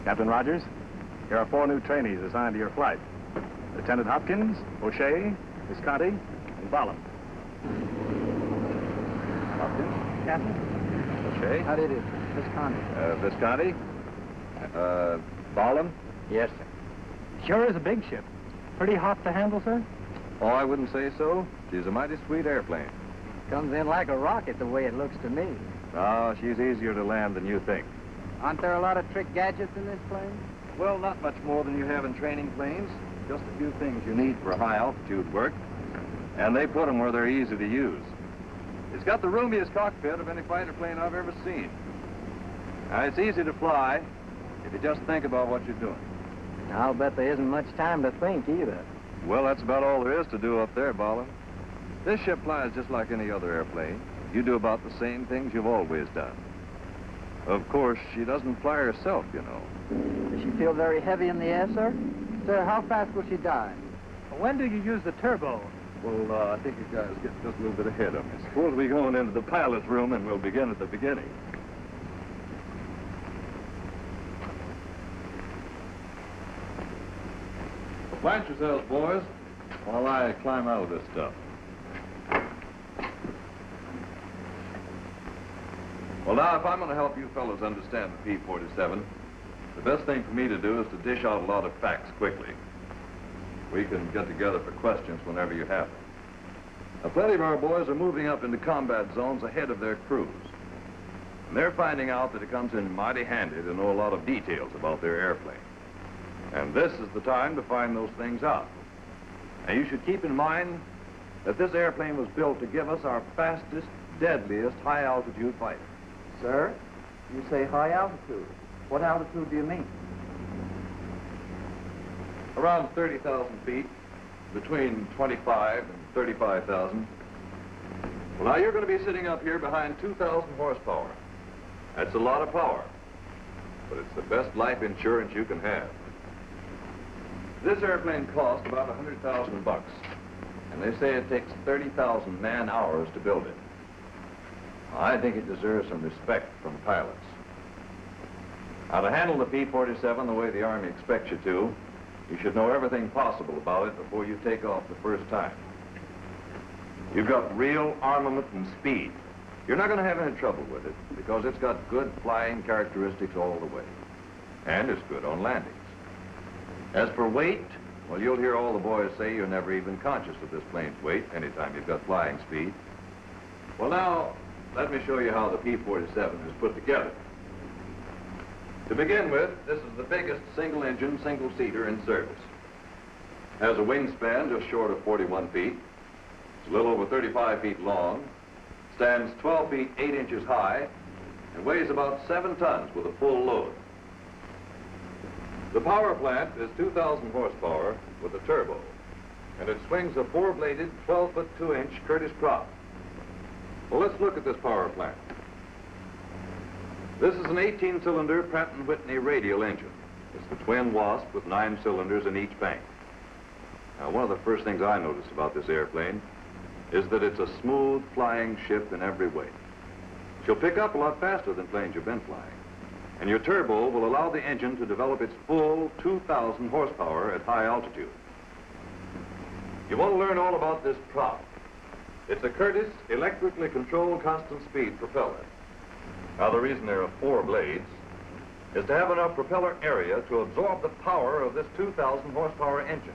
Captain Rogers, here are 4 new trainees assigned to your flight. Lieutenant Hopkins, O'Shea, Visconti, and Bollin. Hopkins? Captain? O'Shea? How do you do? Visconti. Visconti? Bollin? Yes, sir. Sure is a big ship. Pretty hot to handle, sir? Oh, I wouldn't say so. She's a mighty sweet airplane. Comes in like a rocket the way it looks to me. Oh, she's easier to land than you think. Aren't there a lot of trick gadgets in this plane? Well, not much more than you have in training planes. Just a few things you need for high-altitude work. And they put them where they're easy to use. It's got the roomiest cockpit of any fighter plane I've ever seen. Now, it's easy to fly if you just think about what you're doing. I'll bet there isn't much time to think either. Well, that's about all there is to do up there, Bollin. This ship flies just like any other airplane. You do about the same things you've always done. Of course, she doesn't fly herself, you know. Does she feel very heavy in the air, sir? Sir, how fast will she dive? When do you use the turbo? Well, I think you guys get just a little bit ahead of me. Suppose we go into the pilot's room and we'll begin at the beginning. Plant yourselves, boys, while I climb out of this stuff. Well, now, if I'm going to help you fellows understand the P-47, the best thing for me to do is to dish out a lot of facts quickly. We can get together for questions whenever you have them. Now, plenty of our boys are moving up into combat zones ahead of their crews. And they're finding out that it comes in mighty handy to know a lot of details about their airplane. And this is the time to find those things out. Now, you should keep in mind that this airplane was built to give us our fastest, deadliest high-altitude fighter. Sir, you say high altitude. What altitude do you mean? Around 30,000 feet, between 25 and 35,000. Well, now, you're going to be sitting up here behind 2,000 horsepower. That's a lot of power, but it's the best life insurance you can have. This airplane cost about $100,000, and they say it takes 30,000 man-hours to build it. I think it deserves some respect from pilots. Now, to handle the P-47 the way the Army expects you to, you should know everything possible about it before you take off the first time. You've got real armament and speed. You're not going to have any trouble with it because it's got good flying characteristics all the way. And it's good on landings. As for weight, well, you'll hear all the boys say you're never even conscious of this plane's weight anytime you've got flying speed. Well, now, let me show you how the P-47 is put together. To begin with, this is the biggest single-engine, single-seater in service. Has a wingspan just short of 41 feet. It's a little over 35 feet long, stands 12 feet 8 inches high, and weighs about 7 tons with a full load. The power plant is 2,000 horsepower with a turbo, and it swings a 4-bladed, 12-foot 2-inch Curtiss prop. Well, let's look at this power plant. This is an 18-cylinder Pratt & Whitney radial engine. It's the twin Wasp with 9 cylinders in each bank. Now, one of the first things I noticed about this airplane is that it's a smooth flying ship in every way. She'll pick up a lot faster than planes you've been flying. And your turbo will allow the engine to develop its full 2,000 horsepower at high altitude. You want to learn all about this prop. It's a Curtiss electrically controlled constant speed propeller. Now, the reason there are 4 blades is to have enough propeller area to absorb the power of this 2,000 horsepower engine.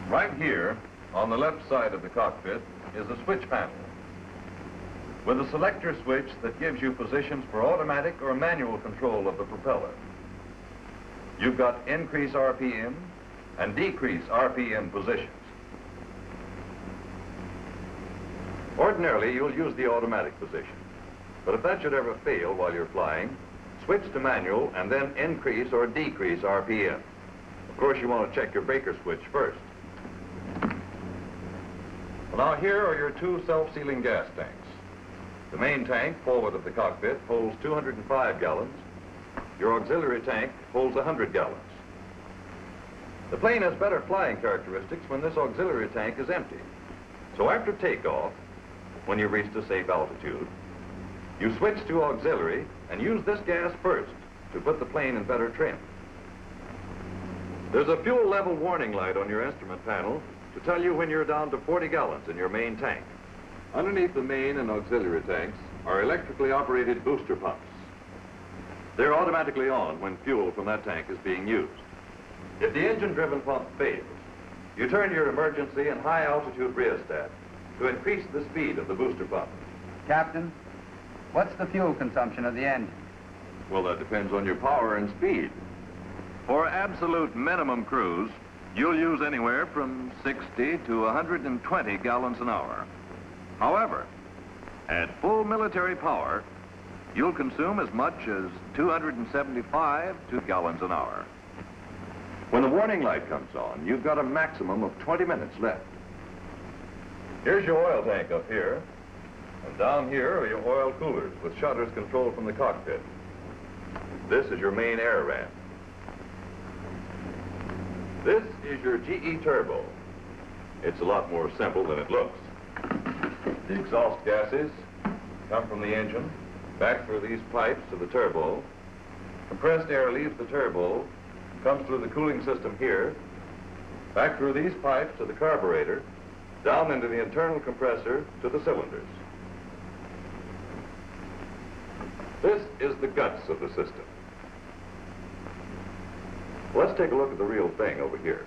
Right here, on the left side of the cockpit, is a switch panel with a selector switch that gives you positions for automatic or manual control of the propeller. You've got increase RPM and decrease RPM positions. Ordinarily, you'll use the automatic position, but if that should ever fail while you're flying, switch to manual and then increase or decrease RPM. Of course, you want to check your breaker switch first. Well, now here are your 2 self-sealing gas tanks. The main tank, forward of the cockpit, holds 205 gallons. Your auxiliary tank holds 100 gallons. The plane has better flying characteristics when this auxiliary tank is empty. So after takeoff, when you've reached a safe altitude, You switch to auxiliary and use this gas first to put the plane in better trim. There's a fuel level warning light on your instrument panel to tell you when you're down to 40 gallons in your main tank. Underneath the main and auxiliary tanks are electrically operated booster pumps. They're automatically on when fuel from that tank is being used. If the engine-driven pump fails, you turn your emergency and high-altitude rheostat to increase the speed of the booster pump. Captain, what's the fuel consumption of the engine? Well, that depends on your power and speed. For absolute minimum cruise, you'll use anywhere from 60 to 120 gallons an hour. However, at full military power, you'll consume as much as 275 gallons an hour. When the warning light comes on, you've got a maximum of 20 minutes left. Here's your oil tank up here, and down here are your oil coolers with shutters controlled from the cockpit. This is your main air ramp. This is your GE turbo. It's a lot more simple than it looks. The exhaust gases come from the engine, back through these pipes to the turbo. Compressed air leaves the turbo, comes through the cooling system here, back through these pipes to the carburetor, down into the internal compressor to the cylinders. This is the guts of the system. Let's take a look at the real thing over here.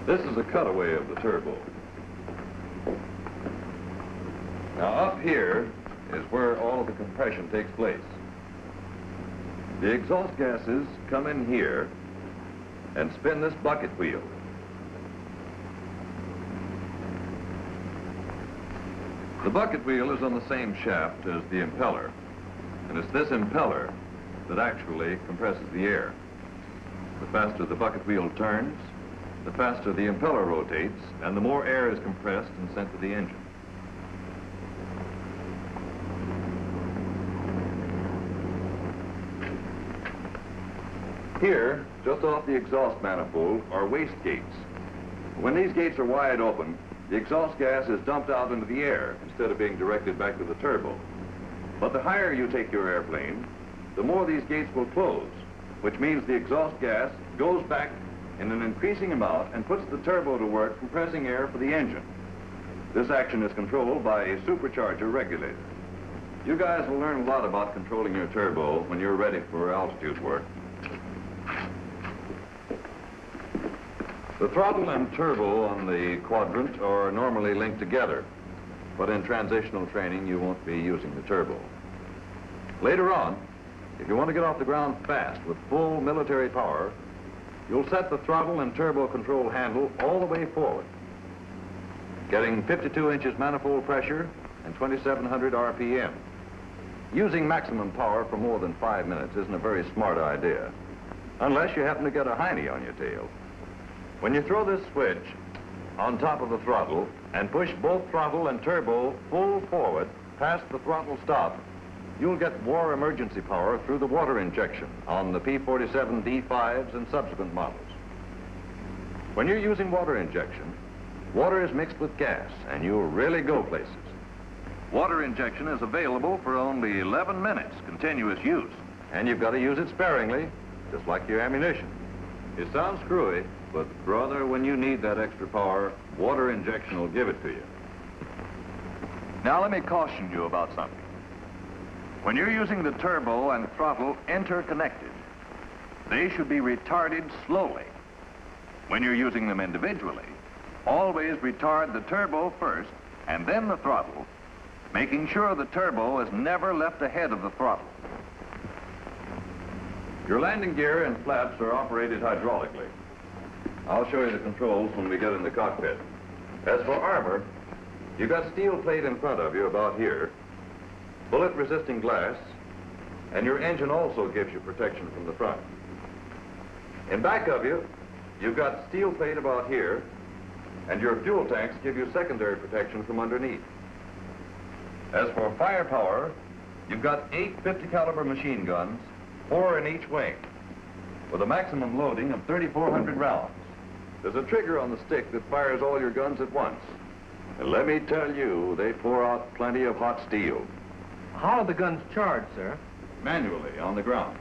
This is a cutaway of the turbo. Now up here is where all of the compression takes place. The exhaust gases come in here and spin this bucket wheel. The bucket wheel is on the same shaft as the impeller, and it's this impeller that actually compresses the air. The faster the bucket wheel turns, the faster the impeller rotates, and the more air is compressed and sent to the engine. Here, just off the exhaust manifold, are waste gates. When these gates are wide open, the exhaust gas is dumped out into the air instead of being directed back to the turbo. But the higher you take your airplane, the more these gates will close, which means the exhaust gas goes back in an increasing amount and puts the turbo to work compressing air for the engine. This action is controlled by a supercharger regulator. You guys will learn a lot about controlling your turbo when you're ready for altitude work. The throttle and turbo on the quadrant are normally linked together, but in transitional training you won't be using the turbo. Later on, if you want to get off the ground fast with full military power, you'll set the throttle and turbo control handle all the way forward, getting 52 inches manifold pressure and 2,700 RPM. Using maximum power for more than 5 minutes isn't a very smart idea, unless you happen to get a hiney on your tail. When you throw this switch on top of the throttle and push both throttle and turbo full forward past the throttle stop, you'll get war emergency power through the water injection on the P-47 D5s and subsequent models. When you're using water injection, water is mixed with gas and you'll really go places. Water injection is available for only 11 minutes continuous use, and you've got to use it sparingly, just like your ammunition. It sounds screwy, but brother, when you need that extra power, water injection will give it to you. Now let me caution you about something. When you're using the turbo and throttle interconnected, they should be retarded slowly. When you're using them individually, always retard the turbo first and then the throttle, making sure the turbo is never left ahead of the throttle. Your landing gear and flaps are operated hydraulically. I'll show you the controls when we get in the cockpit. As for armor, you've got steel plate in front of you about here, bullet-resisting glass, and your engine also gives you protection from the front. In back of you, you've got steel plate about here, and your fuel tanks give you secondary protection from underneath. As for firepower, you've got 8 50 caliber machine guns, 4 in each wing, with a maximum loading of 3,400 rounds. There's a trigger on the stick that fires all your guns at once. And let me tell you, they pour out plenty of hot steel. How are the guns charged, sir? Manually, on the ground.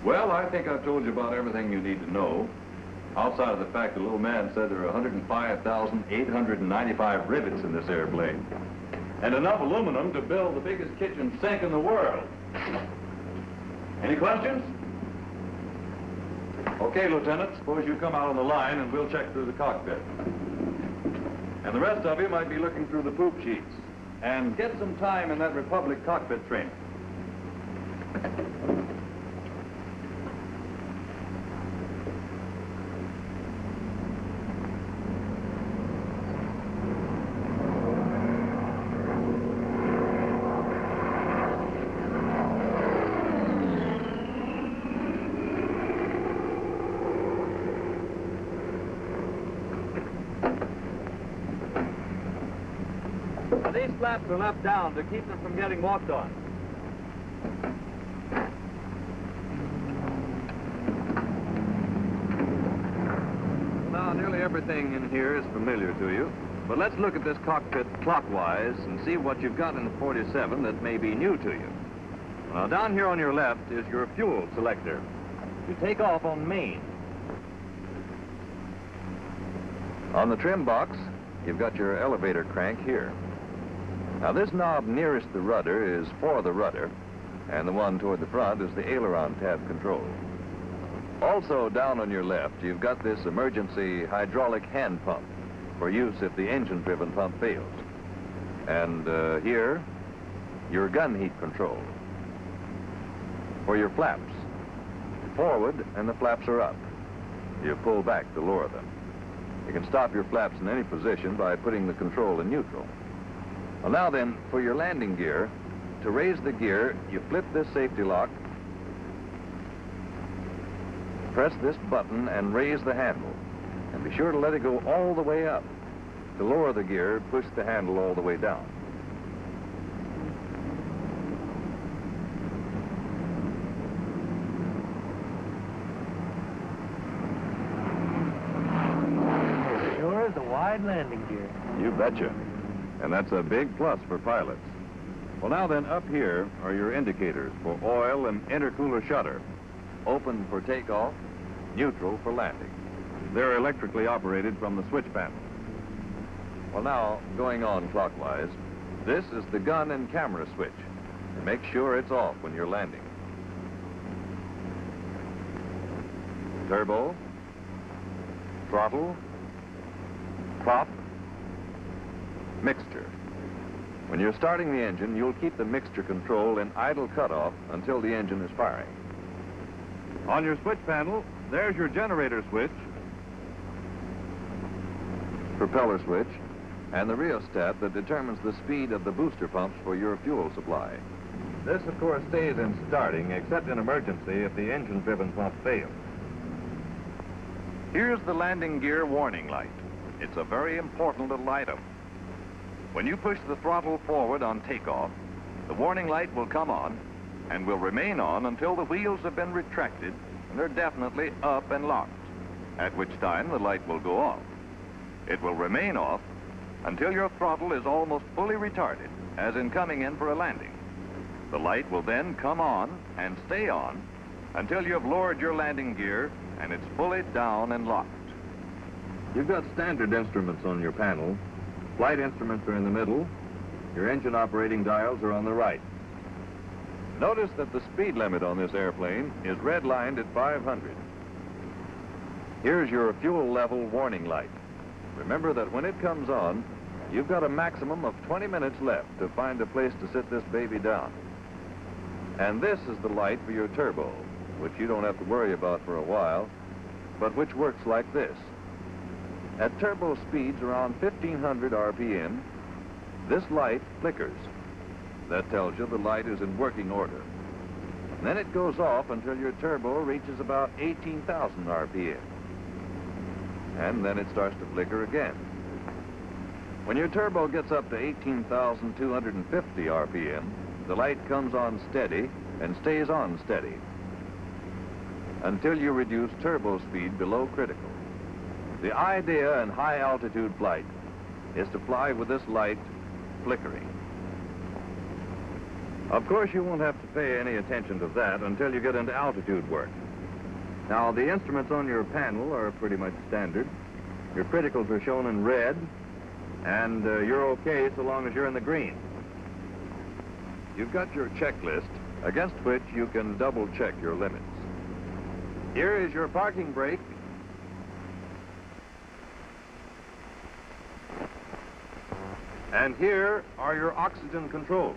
Well, I think I've told you about everything you need to know. Outside of the fact the little man said there are 105,895 rivets in this airplane. And enough aluminum to build the biggest kitchen sink in the world. Any questions? Okay, Lieutenant, suppose you come out on the line and we'll check through the cockpit. And the rest of you might be looking through the poop sheets. And get some time in that Republic cockpit training. These flaps are left down to keep them from getting walked on. Now, nearly everything in here is familiar to you. But let's look at this cockpit clockwise and see what you've got in the 47 that may be new to you. Now, down here on your left is your fuel selector. You take off on main. On the trim box, you've got your elevator crank here. Now, this knob nearest the rudder is for the rudder, and the one toward the front is the aileron tab control. Also, down on your left, you've got this emergency hydraulic hand pump for use if the engine-driven pump fails. And here, your gun heat control. For your flaps, forward, and the flaps are up. You pull back to lower them. You can stop your flaps in any position by putting the control in neutral. Well, now then, for your landing gear, to raise the gear, you flip this safety lock, press this button, and raise the handle. And be sure to let it go all the way up. To lower the gear, push the handle all the way down. Sure is a wide landing gear. You betcha. And that's a big plus for pilots. Well, now then, up here are your indicators for oil and intercooler shutter. Open for takeoff, neutral for landing. They're electrically operated from the switch panel. Well, now, going on clockwise, this is the gun and camera switch. Make sure it's off when you're landing. Turbo, throttle, prop, mixture. When you're starting the engine, you'll keep the mixture control in idle cutoff until the engine is firing. On your switch panel, there's your generator switch, propeller switch, and the rheostat that determines the speed of the booster pumps for your fuel supply. This, of course, stays in starting, except in emergency if the engine-driven pump fails. Here's the landing gear warning light. It's a very important little item. When you push the throttle forward on takeoff, the warning light will come on and will remain on until the wheels have been retracted and they're definitely up and locked, at which time the light will go off. It will remain off until your throttle is almost fully retarded, as in coming in for a landing. The light will then come on and stay on until you have lowered your landing gear and it's fully down and locked. You've got standard instruments on your panel. Flight instruments are in the middle. Your engine operating dials are on the right. Notice that the speed limit on this airplane is redlined at 500. Here's your fuel level warning light. Remember that when it comes on, you've got a maximum of 20 minutes left to find a place to sit this baby down. And this is the light for your turbo, which you don't have to worry about for a while, but which works like this. At turbo speeds around 1500 RPM, this light flickers. That tells you the light is in working order. And then it goes off until your turbo reaches about 18,000 RPM. And then it starts to flicker again. When your turbo gets up to 18,250 RPM, the light comes on steady and stays on steady until you reduce turbo speed below critical. The idea in high-altitude flight is to fly with this light flickering. Of course, you won't have to pay any attention to that until you get into altitude work. Now, the instruments on your panel are pretty much standard. Your criticals are shown in red, and you're okay so long as you're in the green. You've got your checklist, against which you can double-check your limits. Here is your parking brake. And here are your oxygen controls.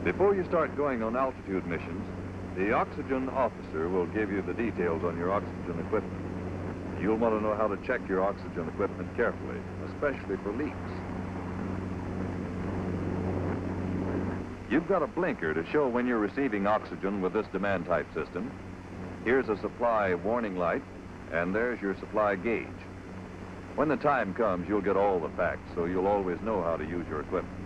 Before you start going on altitude missions, the oxygen officer will give you the details on your oxygen equipment. You'll want to know how to check your oxygen equipment carefully, especially for leaks. You've got a blinker to show when you're receiving oxygen with this demand type system. Here's a supply warning light, and there's your supply gauge. When the time comes, you'll get all the facts, so you'll always know how to use your equipment.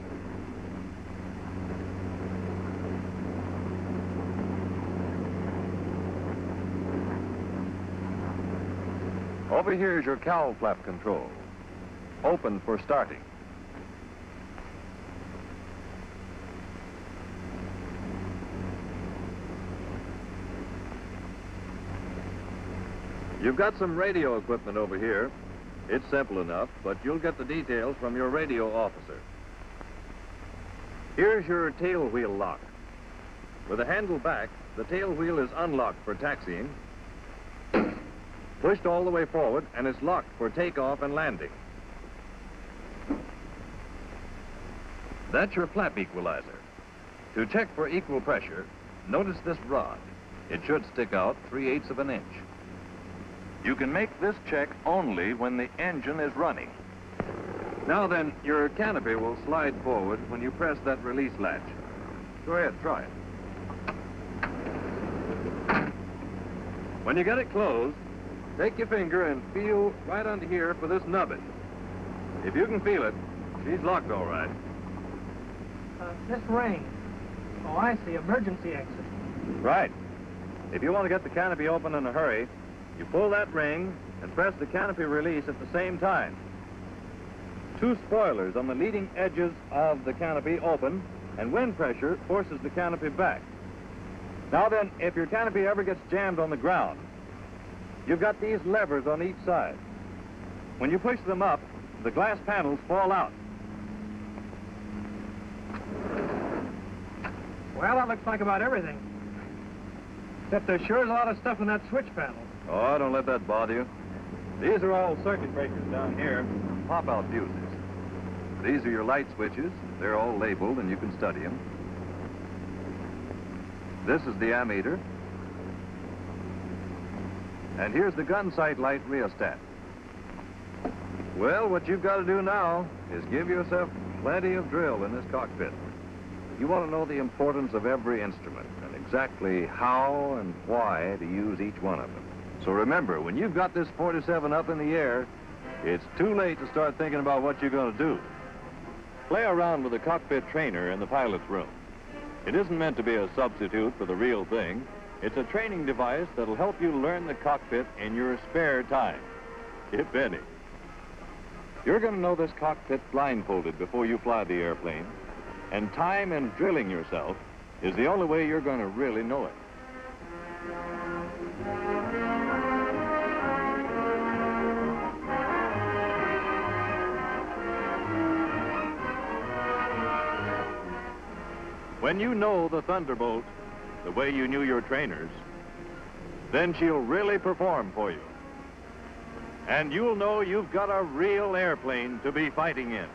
Over here is your cowl flap control. Open for starting. You've got some radio equipment over here. It's simple enough, but you'll get the details from your radio officer. Here's your tail wheel lock. With the handle back, the tail wheel is unlocked for taxiing, pushed all the way forward, and it's locked for takeoff and landing. That's your flap equalizer. To check for equal pressure, notice this rod. It should stick out 3/8 of an inch. You can make this check only when the engine is running. Now then, your canopy will slide forward when you press that release latch. Go ahead, try it. When you get it closed, take your finger and feel right under here for this nubbin. If you can feel it, she's locked all right. This ring. Oh, I see. Emergency exit. Right. If you want to get the canopy open in a hurry, you pull that ring and press the canopy release at the same time. 2 spoilers on the leading edges of the canopy open, and wind pressure forces the canopy back. Now then, if your canopy ever gets jammed on the ground, you've got these levers on each side. When you push them up, the glass panels fall out. Well, that looks like about everything. Except there sure is a lot of stuff in that switch panel. Oh, don't let that bother you. These are all circuit breakers down here, pop-out fuses. These are your light switches. They're all labeled, and you can study them. This is the ammeter. And here's the gun sight light rheostat. Well, what you've got to do now is give yourself plenty of drill in this cockpit. You want to know the importance of every instrument and exactly how and why to use each one of them. So remember, when you've got this 47 up in the air, it's too late to start thinking about what you're going to do. Play around with the cockpit trainer in the pilot's room. It isn't meant to be a substitute for the real thing. It's a training device that'll help you learn the cockpit in your spare time, if any. You're going to know this cockpit blindfolded before you fly the airplane, and time and drilling yourself is the only way you're going to really know it. When you know the Thunderbolt the way you knew your trainers, then she'll really perform for you. And you'll know you've got a real airplane to be fighting in.